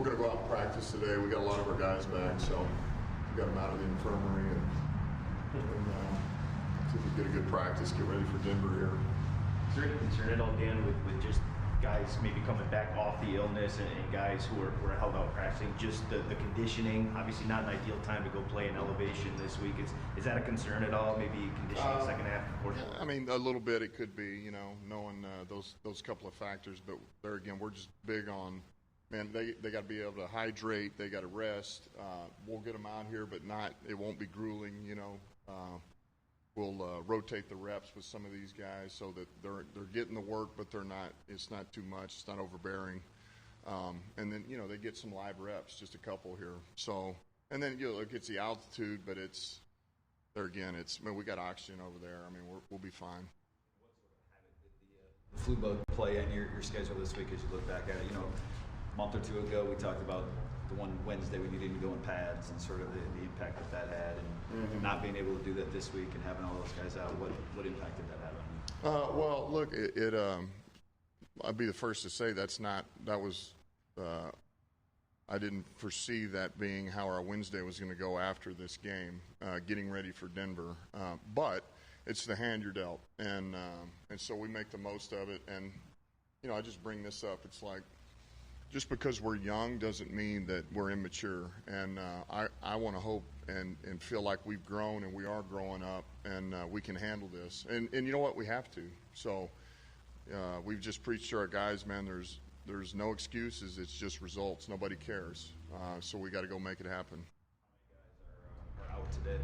we're going to go out and practice today. We got a lot of our guys back, so we got them out of the infirmary and see if we get a good practice, get ready for Denver here. Is there any concern at all, Dan, with just guys maybe coming back off the illness and guys who are held out practicing, just the conditioning? Obviously not an ideal time to go play in elevation this week. Is that a concern at all? Maybe conditioning second half? Yeah, I mean, a little bit it could be, knowing those couple of factors. But there again, we're just big on, man, they got to be able to hydrate. They got to rest. We'll get them out here, but it won't be grueling, We'll rotate the reps with some of these guys so that they're getting the work, but it's not too much. It's not overbearing. And then, they get some live reps, just a couple here. So, and then, it gets the altitude, but we got oxygen over there. I mean, we'll be fine. What sort of habit did the flu bug play on your schedule this week as you look back at it? A month or two ago, we talked about the one Wednesday when you didn't go in pads and sort of the impact that had, and not being able to do that this week and having all those guys out. What impact did that have on you? Well, look, I'd be the first to say I didn't foresee that being how our Wednesday was going to go after this game, getting ready for Denver. But it's the hand you're dealt, and so we make the most of it. And I just bring this up. It's like, just because we're young doesn't mean that we're immature. And I want to hope and feel like we've grown, and we are growing up, and we can handle this. And you know what? We have to. So we've just preached to our guys, man, there's no excuses. It's just results. Nobody cares. So we got to go make it happen. How many guys are out today?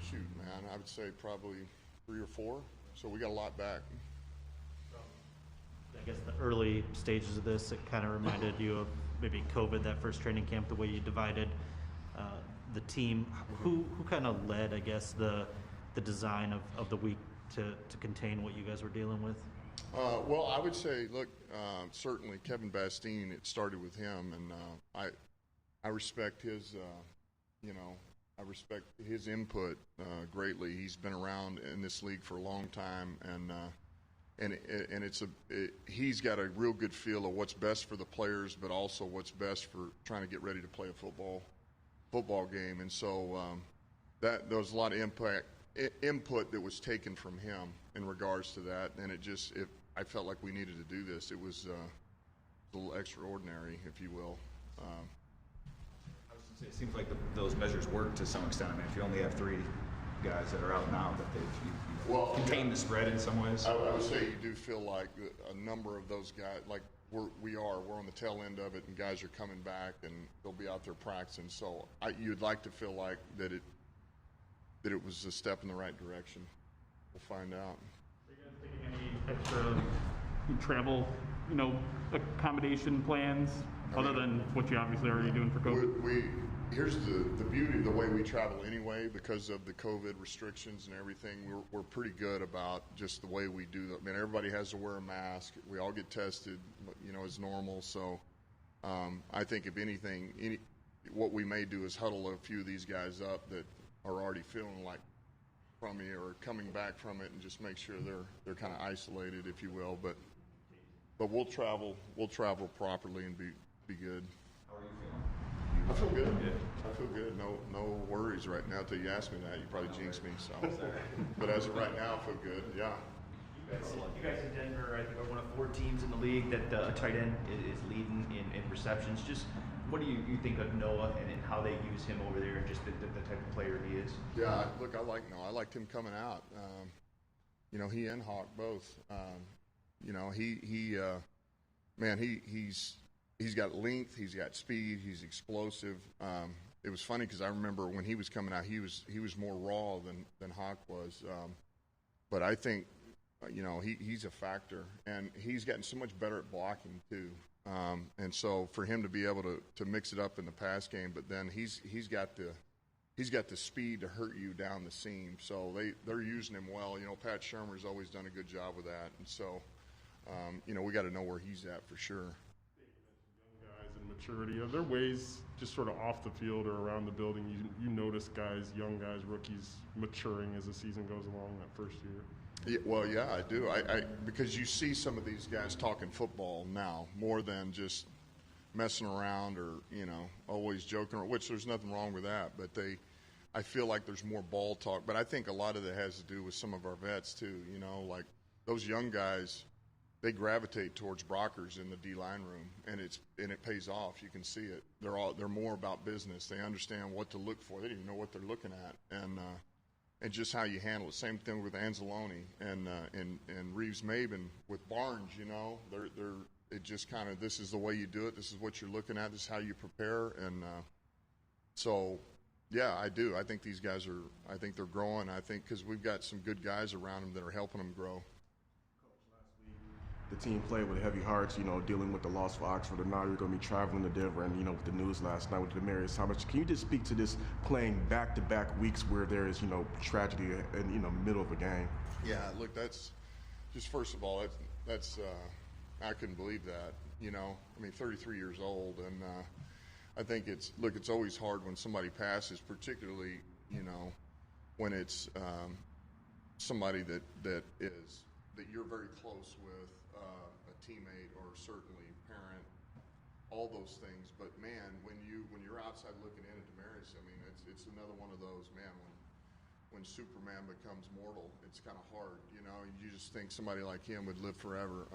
Shoot, man, I would say probably 3 or 4. So we got a lot back. I guess the early stages of this, it kind of reminded you of maybe COVID, that first training camp, the way you divided the team. Who kind of led, I guess, the design of the week to contain what you guys were dealing with? Well, I would say, look, certainly Kevin Bastine, it started with him, and I respect his, I respect his input greatly. He's been around in this league for a long time, and he's got a real good feel of what's best for the players, but also what's best for trying to get ready to play a football game. And so there was a lot of input that was taken from him in regards to that. And I felt like we needed to do this. It was a little extraordinary, if you will. I was going to say, it seems like those measures work to some extent. I mean, if you only have 3 guys that are out now, that they've contained the spread in some ways. I would say you do feel like a number of those guys, like we're on the tail end of it, and guys are coming back and they'll be out there practicing. So you'd like to feel like that it was a step in the right direction. We'll find out. Are you guys taking any extra travel, accommodation plans other than what you obviously already doing for COVID? Here's the beauty of the way we travel anyway, because of the COVID restrictions and everything. We're pretty good about just the way we do that. I mean, everybody has to wear a mask. We all get tested, as normal. So I think if anything, what we may do is huddle a few of these guys up that are already feeling like from it or coming back from it, and just make sure they're kind of isolated, if you will. But we'll travel properly and be good. How are you feeling? I feel good. Yeah. I feel good. No worries right now. Until you ask me that, you probably jinx me. So, but as of right now, I feel good. Yeah. You guys in Denver, I think, are one of 4 teams in the league that a tight end is leading in receptions. Just what do you think of Noah and how they use him over there, and just the type of player he is? Yeah, look, I like Noah. I liked him coming out. He and Hawk both. He's got length, he's got speed, he's explosive. It was funny because I remember when he was coming out, he was more raw than Hawk was. But I think, he's a factor, and he's gotten so much better at blocking too. And so for him to be able to mix it up in the pass game, but then he's got the speed to hurt you down the seam. So they're using him well. Pat Shermer's always done a good job with that, and so we got to know where he's at for sure. And maturity. Are there ways just sort of off the field or around the building you notice guys, young guys, rookies maturing as the season goes along that first year? Yeah, I do. I because you see some of these guys talking football now more than just messing around or, always joking, which there's nothing wrong with that. But I feel like there's more ball talk. But I think a lot of that has to do with some of our vets too, like those young guys, they gravitate towards Brockers in the D-line room, and it pays off. You can see it. They're more about business. They understand what to look for. They don't even know what they're looking at, and just how you handle it. Same thing with Anzalone and Reeves Maben with Barnes. It just kind of, this is the way you do it. This is what you're looking at. This is how you prepare, and so. Yeah, I do. I think these guys I think they're growing. I think because we've got some good guys around them that are helping them grow. The team played with heavy hearts, dealing with the loss for Oxford, and now you're going to be traveling to Denver, and with the news last night with Demarius Thomas. Can you just speak to this playing back-to-back weeks where there is, tragedy in middle of a game? Yeah, look, that's just first of all, that's I couldn't believe that. 33 years old, and I think it's always hard when somebody passes, particularly when it's somebody that you're very close with. A teammate or certainly parent, all those things. But man, when you're outside looking in at Demarius, it's another one of those, man, when Superman becomes mortal, it's kind of hard, you just think somebody like him would live forever.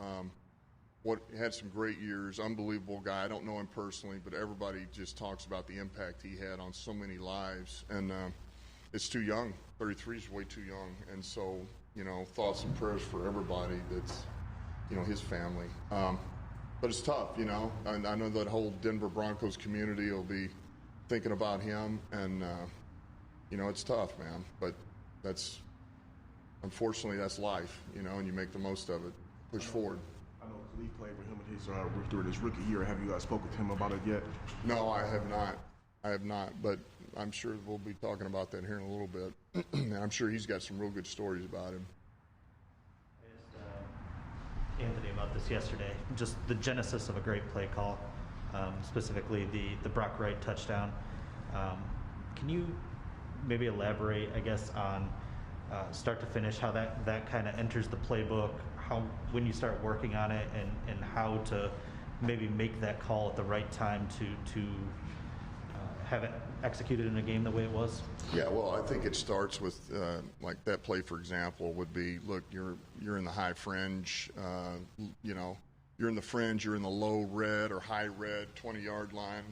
Had some great years, unbelievable guy. I don't know him personally, but everybody just talks about the impact he had on so many lives, and it's too young. 33 is way too young, and so thoughts and prayers for everybody that's his family. But it's tough, and I know that whole Denver Broncos community will be thinking about him, and it's tough, man. But unfortunately that's life, and you make the most of it. Push forward. I know Khalid played with him during his rookie year. Have you guys spoken with him about it yet? No, I have not. But I'm sure we'll be talking about that here in a little bit. And I'm sure he's got some real good stories about him. Anthony about this yesterday, just the genesis of a great play call, specifically the Brock Wright touchdown. Can you maybe elaborate, I guess, on start to finish, how that kind of enters the playbook, when you start working on it, and how to maybe make that call at the right time to have it executed in a game the way it was? Yeah, well, I think it starts with like that play, for example, would be, look, you're in the high fringe, you're in the fringe, you're in the low red or high red 20-yard line,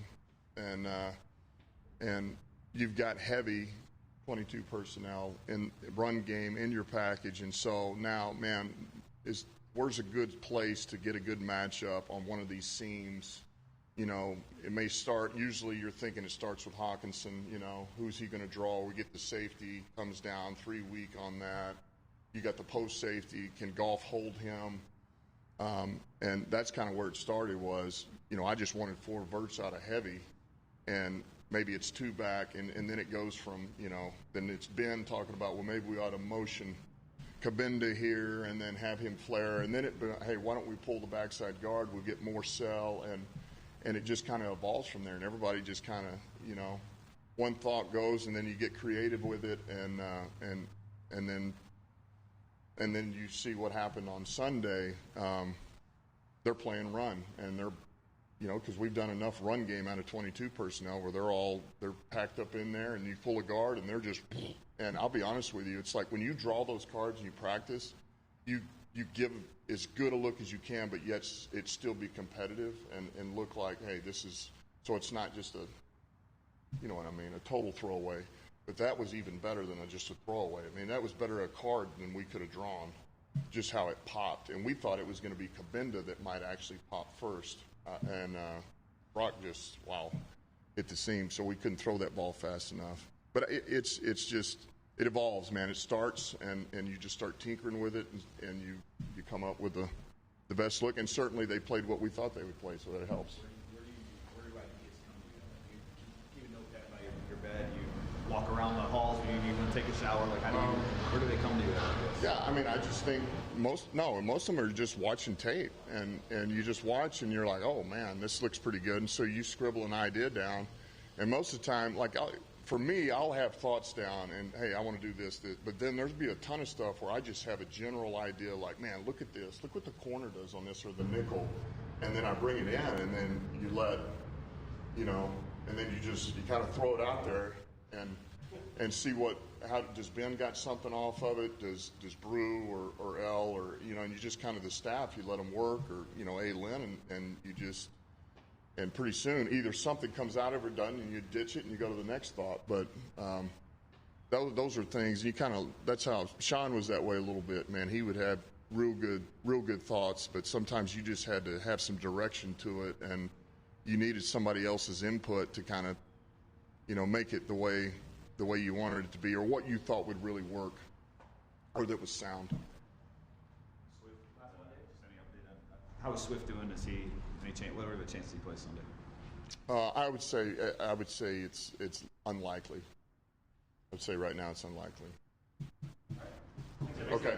and you've got heavy 22 personnel in run game in your package, and so now, man, where's a good place to get a good matchup on one of these seams? It may start, usually you're thinking it starts with Hawkinson, who's he going to draw? We get the safety, comes down 3 week on that. You got the post safety, can Goff hold him? And that's kind of where it started was, I just wanted 4 verts out of heavy, and maybe it's 2 back, and then it goes from, then it's Ben talking about, well, maybe we ought to motion Kabinda here and then have him flare, and then hey, why don't we pull the backside guard? We'll get more cell, and it just kind of evolves from there, and everybody just kind of, one thought goes, and then you get creative with it, and then you see what happened on Sunday. They're playing run, and they're, because we've done enough run game out of 22 personnel where they're packed up in there, and you pull a guard, and they're just, and I'll be honest with you, it's like when you draw those cards and you practice, you give as good a look as you can, but yet it still be competitive and look like, hey, this is, so it's not just a total throwaway. But that was even better than just a throwaway. That was better a card than we could have drawn, just how it popped. And we thought it was going to be Kabinda that might actually pop first. And Brock just, hit the seam, so we couldn't throw that ball fast enough. But it's just, it evolves, man. It starts, and you just start tinkering with it, and you come up with the best look. And certainly they played what we thought they would play, so that helps. Where do ideas come to you? You keep a notepad by your bed, you walk around the halls, you even take a shower, like where do they come to you? Yeah, I just think most of them are just watching tape, and you just watch, and you're like, oh man, this looks pretty good, and so you scribble an idea down, and most of the time, for me, I'll have thoughts down, and hey, I want to do this, but then there'll be a ton of stuff where I just have a general idea, like, man, look at this, look what the corner does on this, or the nickel, and then I bring it in, and then you let, you know, and then you kind of throw it out there and see how does Ben got something off of it? Does Brew or L or, you know, and you just kind of the staff, you let them work, or, you know, Lynn, and you just, and pretty soon either something comes out of it done and you ditch it and you go to the next thought. But those are things you kind of, that's how Sean was that way a little bit, man. He would have real good thoughts, but sometimes you just had to have some direction to it, and you needed somebody else's input to kind of, you know, make it the way you wanted it to be, or what you thought would really work, or that was sound. Swift, last Monday, just any update on how is Swift doing? Is he any chance? What are the chances he plays Sunday? I would say it's unlikely. I would say right now it's unlikely. Okay.